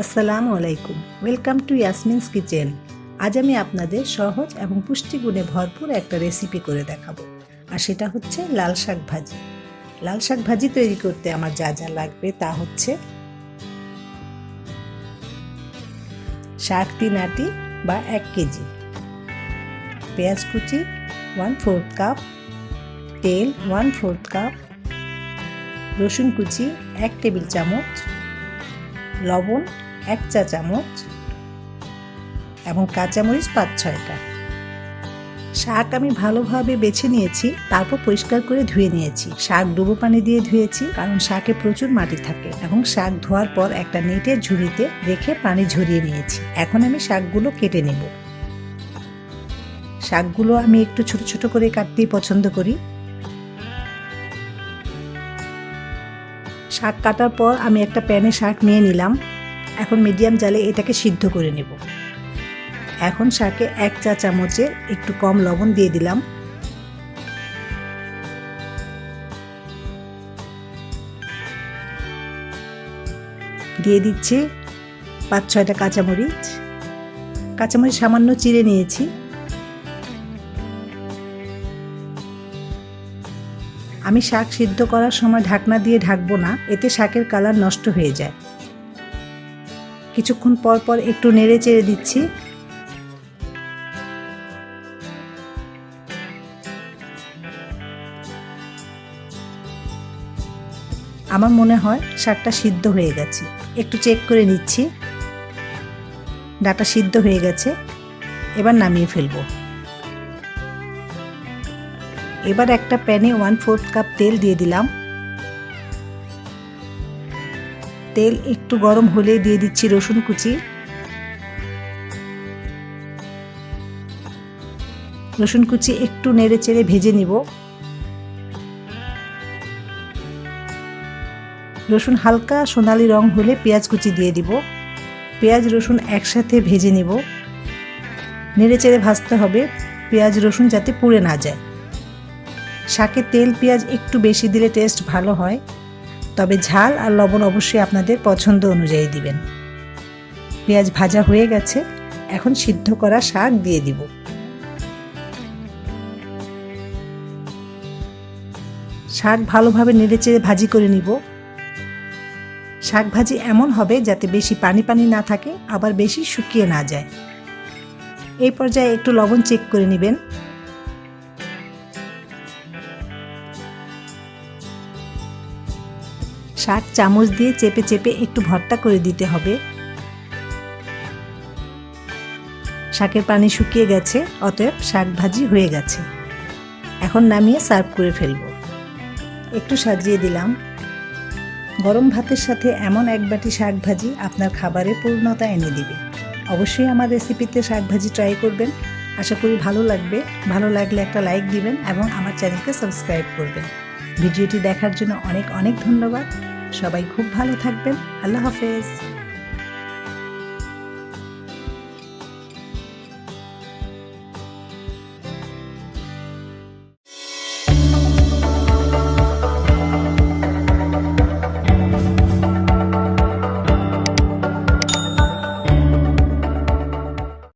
আসসালামু আলাইকুম, welcome to ইয়াসমিনস kitchen. আজ আমি আপনাদের সহজ এবং পুষ্টিগুণে ভরপুর একটা রেসিপি করে দেখাবো, আর সেটা হচ্ছে লাল শাক ভাজি। লাল শাক ভাজি তৈরি করতে আমার যা যা লাগবে তা হচ্ছে শাক 3 আটি বা 1 কেজি, পেঁয়াজ কুচি 1/4 কাপ, তেল 1/4 কাপ, রসুন কুচি 1 টেবিল চামচ, লবণ 1 চা চামচ এবং কাঁচামরিচ 5-6টা। শাক আমি ভালোভাবে বেছে নিয়েছি, তারপর পরিষ্কার করে ধুয়ে নিয়েছি। শাক ডুবো পানি দিয়ে ধুয়েছি, কারণ শাকে প্রচুর মাটি থাকে, এবং শাক ধোয়ার পর একটা নেটের ঝুড়িতে রেখে পানি ঝরিয়ে নিয়েছি। এখন আমি শাকগুলো কেটে নেব। শাকগুলো আমি একটু ছোট ছোট করে কাটতেই পছন্দ করি। শাক কাটার পর আমি একটা প্যানে শাক নিয়ে নিলাম। এখন মিডিয়াম জালে এটাকে সিদ্ধ করে নেব। এখন শাকে 1 চা চামচের একটু কম লবণ দিয়ে দিলাম। দিয়ে দিচ্ছি 5-6টা কাঁচামরিচ। কাঁচামরিচ সামান্য চিড়ে নিয়েছি। আমি শাক সিদ্ধ করার সময় ঢাকনা দিয়ে ঢাকবো না, এতে শাকের কালার নষ্ট হয়ে যায়। কিছুক্ষণ পর পর একটু নেড়ে চেড়ে দিচ্ছি। আমার মনে হয় শাকটা সিদ্ধ হয়ে গেছে, একটু চেক করে নিচ্ছি। ডাটা সিদ্ধ হয়ে গেছে, এবার নামিয়ে ফেলবো। এবার একটা প্যানে 1/4 কাপ তেল দিয়ে দিলাম। তেল একটু গরম হলে দিয়ে দিচ্ছি রসুন কুচি। রসুন কুচি একটু নেড়ে চেড়ে ভেজে নিব। রসুন হালকা সোনালি রং হলে পেঁয়াজ কুচি দিয়ে দিব। পেঁয়াজ রসুন একসাথে ভেজে নিব। নেড়ে চেড়ে ভাজতে হবে, পেঁয়াজ রসুন যাতে পুড়ে না যায়। শাকে তেল পেঁয়াজ একটু বেশি দিলে টেস্ট ভালো হয়, তবে ঝাল আর লবণ অবশ্যই আপনাদের পছন্দ অনুযায়ী দিবেন। পেঁয়াজ ভাজা হয়ে গেছে, এখন সিদ্ধ করা শাক দিয়ে দিব। শাক ভালোভাবে নেড়েচেড়ে ভাজি করে নিব। শাক ভাজি এমন হবে যাতে বেশি পানি পানি না থাকে, আবার বেশি শুকিয়ে না যায়। এই পর্যায়ে একটু লবণ চেক করে নেবেন। শাক চামচ দিয়ে চেপে চেপে একটু ভর্তা করে দিতে হবে। শাকের পানি শুকিয়ে গেছে, অতএব শাক ভাজি হয়ে গেছে। এখন নামিয়ে সার্ভ করে ফেলবো। একটু সাজিয়ে দিলাম। গরম ভাতের সাথে এমন এক বাটি শাক ভাজি আপনার খাবারে পূর্ণতা এনে দিবে। অবশ্যই আমার রেসিপিতে শাক ভাজি ট্রাই করবেন, আশা করি ভালো লাগবে। ভালো লাগলে একটা লাইক দিবেন এবং আমার চ্যানেলকে সাবস্ক্রাইব করবেন। ভিডিওটি দেখার জন্য অনেক অনেক ধন্যবাদ। সবাই খুব ভালো থাকবেন। আল্লাহ হাফেজ।